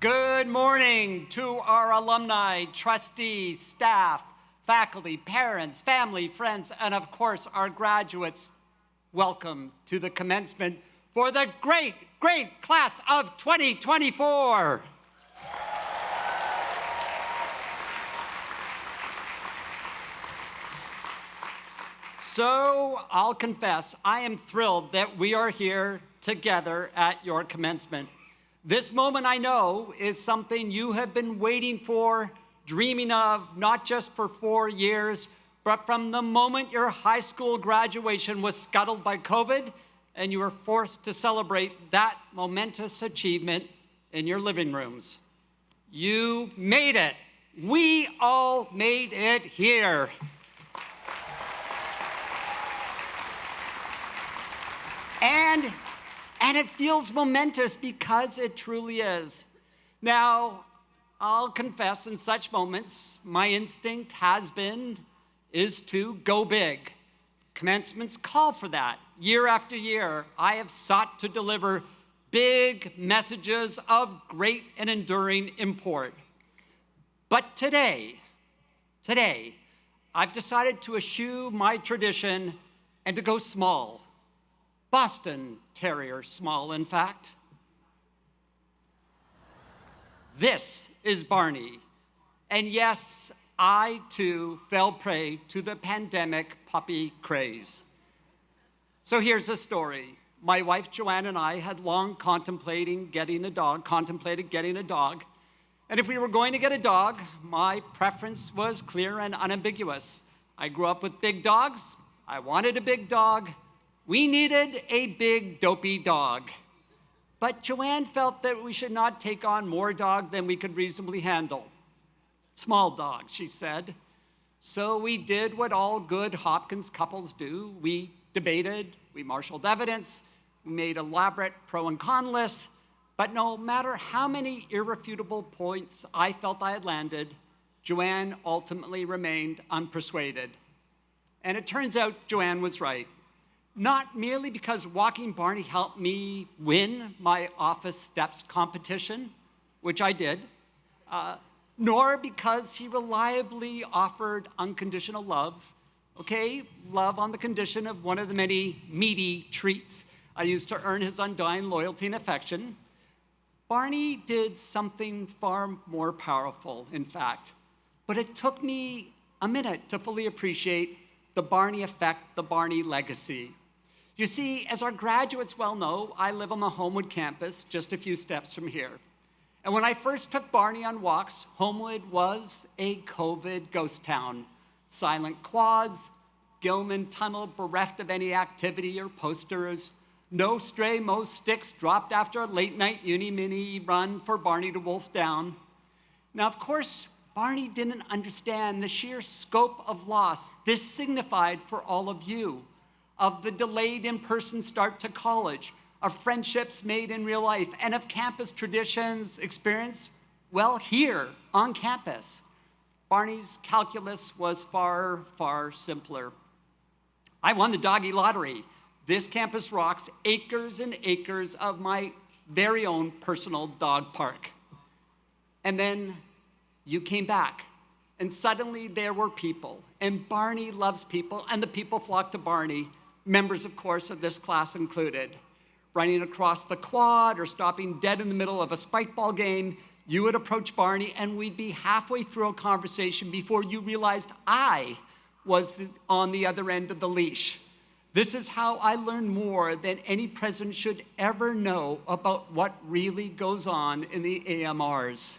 Good morning to our alumni, trustees, staff, faculty, parents, family, friends, and of course, our graduates. Welcome to the commencement for the great class of 2024. So I'll confess, I am thrilled that we are here together at your commencement. This moment, I know, is something you have been waiting for, dreaming of, not just for 4 years, but from the moment your high school graduation was scuttled by COVID and you were forced to celebrate that momentous achievement in your living rooms. You made it. We all made it here. And it feels momentous because it truly is. Now, I'll confess in such moments, my instinct is to go big. Commencements call for that. Year after year, I have sought to deliver big messages of great and enduring import. But today, I've decided to eschew my tradition and to go small. Boston Terrier small, in fact. This is Barney. And yes, I too fell prey to the pandemic puppy craze. So here's the story. My wife Joanne and I had long contemplated getting a dog. And if we were going to get a dog, my preference was clear and unambiguous. I grew up with big dogs. I wanted a big dog. We needed a big, dopey dog. But Joanne felt that we should not take on more dog than we could reasonably handle. Small dog, she said. So we did what all good Hopkins couples do. We debated, we marshaled evidence, we made elaborate pro and con lists, but no matter how many irrefutable points I felt I had landed, Joanne ultimately remained unpersuaded. And it turns out Joanne was right. Not merely because walking Barney helped me win my office steps competition, which I did, nor because he reliably offered unconditional love, love on the condition of one of the many meaty treats I used to earn his undying loyalty and affection. Barney did something far more powerful, in fact, but it took me a minute to fully appreciate the Barney effect, the Barney legacy. You see, as our graduates well know, I live on the Homewood campus, just a few steps from here. And when I first took Barney on walks, Homewood was a COVID ghost town. Silent quads, Gilman Tunnel bereft of any activity or posters, no stray Mo sticks dropped after a late-night uni-mini run for Barney to wolf down. Now, of course, Barney didn't understand the sheer scope of loss this signified for all of you, of the delayed in-person start to college, of friendships made in real life, and of campus traditions experienced, well, here on campus. Barney's calculus was far, far simpler. I won the doggy lottery. This campus rocks acres and acres of my very own personal dog park. And then you came back, and suddenly there were people, and Barney loves people, and the people flocked to Barney, members, of course, of this class included. Running across the quad or stopping dead in the middle of a spike ball game, you would approach Barney and we'd be halfway through a conversation before you realized I was on the other end of the leash. This is how I learned more than any president should ever know about what really goes on in the AMRs.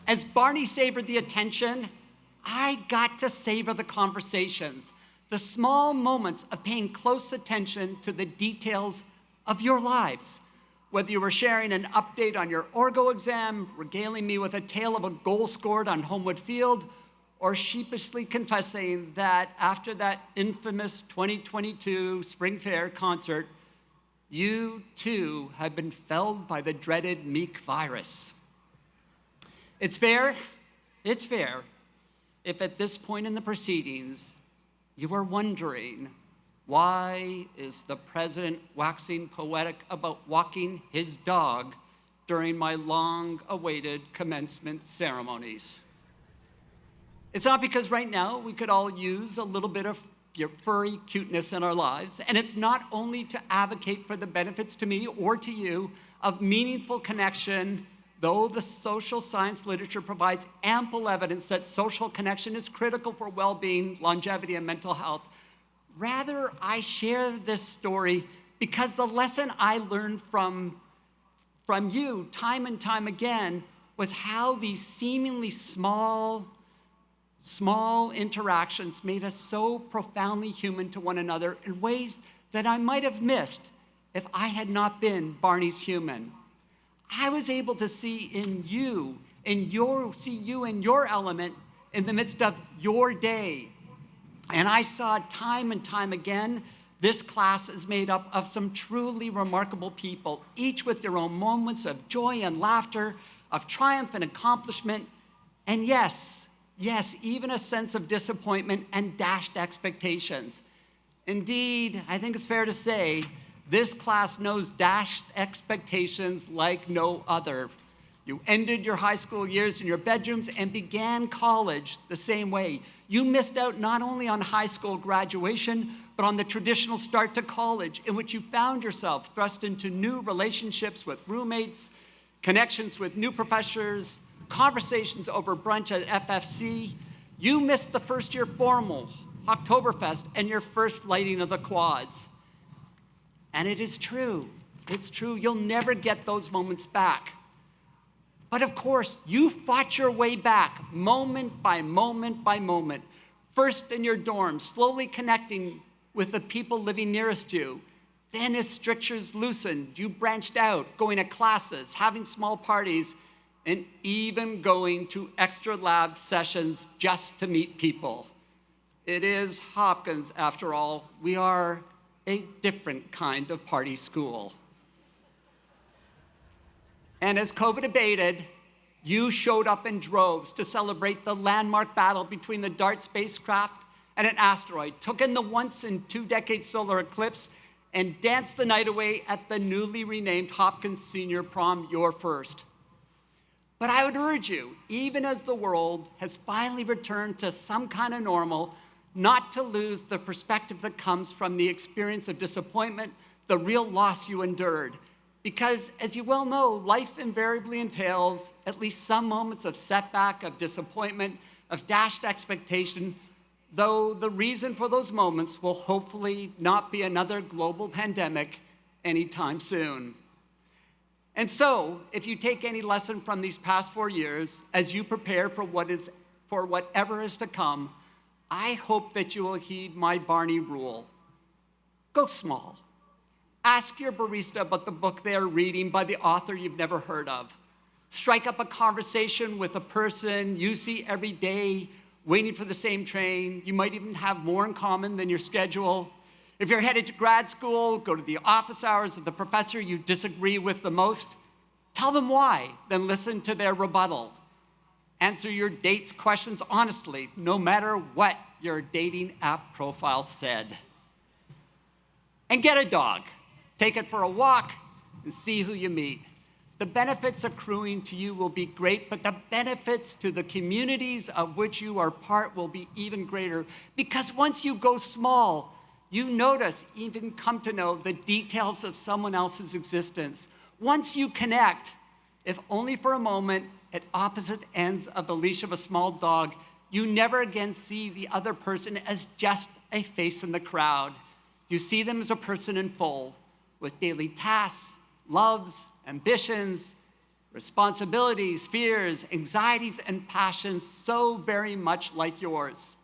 As Barney savored the attention, I got to savor the conversations. The small moments of paying close attention to the details of your lives. Whether you were sharing an update on your Orgo exam, regaling me with a tale of a goal scored on Homewood Field, or sheepishly confessing that after that infamous 2022 Spring Fair concert, you too had been felled by the dreaded meek virus. It's fair if at this point in the proceedings, you are wondering, why is the president waxing poetic about walking his dog during my long-awaited commencement ceremonies. It's not because right now we could all use a little bit of your furry cuteness in our lives, and it's not only to advocate for the benefits to me or to you of meaningful connection, though the social science literature provides ample evidence that social connection is critical for well-being, longevity, and mental health. Rather, I share this story because the lesson I learned from you time and time again was how these seemingly small interactions made us so profoundly human to one another in ways that I might have missed if I had not been Barney's human. I was able to see you in your element in the midst of your day. And I saw time and time again, this class is made up of some truly remarkable people, each with their own moments of joy and laughter, of triumph and accomplishment, and yes, even a sense of disappointment and dashed expectations. Indeed, I think it's fair to say, this class knows dashed expectations like no other. You ended your high school years in your bedrooms and began college the same way. You missed out not only on high school graduation, but on the traditional start to college, in which you found yourself thrust into new relationships with roommates, connections with new professors, conversations over brunch at FFC. You missed the first year formal, Oktoberfest, and your first lighting of the quads. And it is true. It's true. You'll never get those moments back. But of course, you fought your way back, moment by moment by moment. First in your dorm, slowly connecting with the people living nearest you. Then as strictures loosened, you branched out, going to classes, having small parties, and even going to extra lab sessions just to meet people. It is Hopkins, after all. We are a different kind of party school. And as COVID abated, you showed up in droves to celebrate the landmark battle between the DART spacecraft and an asteroid, took in the once-in-2-decade solar eclipse, and danced the night away at the newly renamed Hopkins Senior Prom, your first. But I would urge you, even as the world has finally returned to some kind of normal, not to lose the perspective that comes from the experience of disappointment, the real loss you endured. Because, as you well know, life invariably entails at least some moments of setback, of disappointment, of dashed expectation, though the reason for those moments will hopefully not be another global pandemic anytime soon. And so, if you take any lesson from these past 4 years, as you prepare for whatever is to come, I hope that you will heed my Barney rule. Go small. Ask your barista about the book they are reading by the author you've never heard of. Strike up a conversation with a person you see every day, waiting for the same train. You might even have more in common than your schedule. If you're headed to grad school, go to the office hours of the professor you disagree with the most. Tell them why, then listen to their rebuttal. Answer your date's questions honestly, no matter what your dating app profile said. And get a dog. Take it for a walk and see who you meet. The benefits accruing to you will be great, but the benefits to the communities of which you are part will be even greater. Because once you go small, you notice, even come to know the details of someone else's existence. Once you connect, if only for a moment, at opposite ends of the leash of a small dog, you never again see the other person as just a face in the crowd. You see them as a person in full, with daily tasks, loves, ambitions, responsibilities, fears, anxieties, and passions so very much like yours.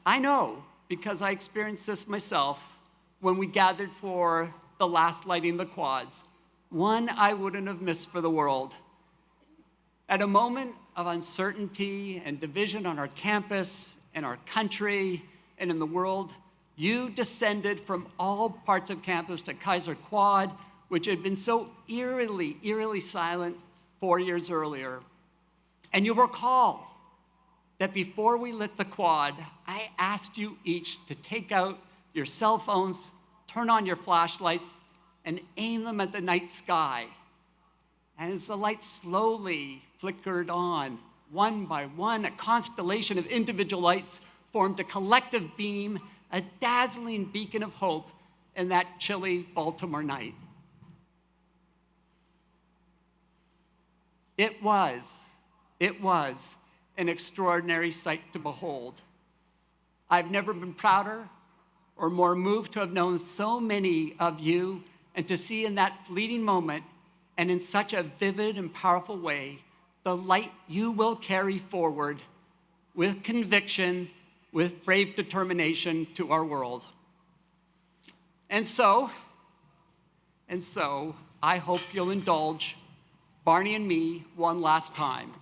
I know, because I experienced this myself when we gathered for the last lighting of the quads, one I wouldn't have missed for the world. At a moment of uncertainty and division on our campus, in our country, and in the world, you descended from all parts of campus to Kaiser Quad, which had been so eerily silent 4 years earlier. And you recall that before we lit the quad, I asked you each to take out your cell phones, turn on your flashlights, and aim them at the night sky. And as the light slowly flickered on, one by one, a constellation of individual lights formed a collective beam, a dazzling beacon of hope in that chilly Baltimore night. It was an extraordinary sight to behold. I've never been prouder or more moved to have known so many of you and to see in that fleeting moment and in such a vivid and powerful way the light you will carry forward with conviction, with brave determination to our world. And so, I hope you'll indulge Barney and me one last time.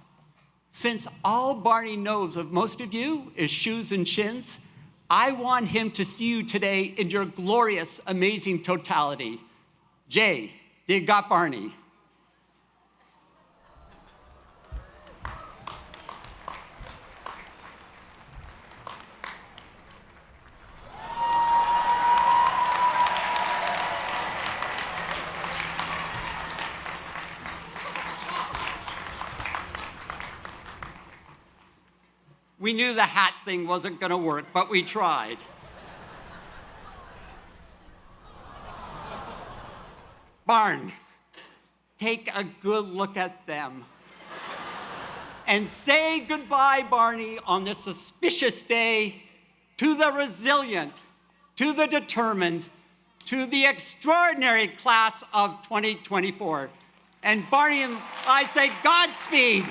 Since all Barney knows of most of you is shoes and shins, I want him to see you today in your glorious, amazing totality. Jay, you got Barney? We knew the hat thing wasn't going to work, but we tried. Barn, take a good look at them. And say goodbye, Barney, on this auspicious day to the resilient, to the determined, to the extraordinary class of 2024. And Barney and I say Godspeed.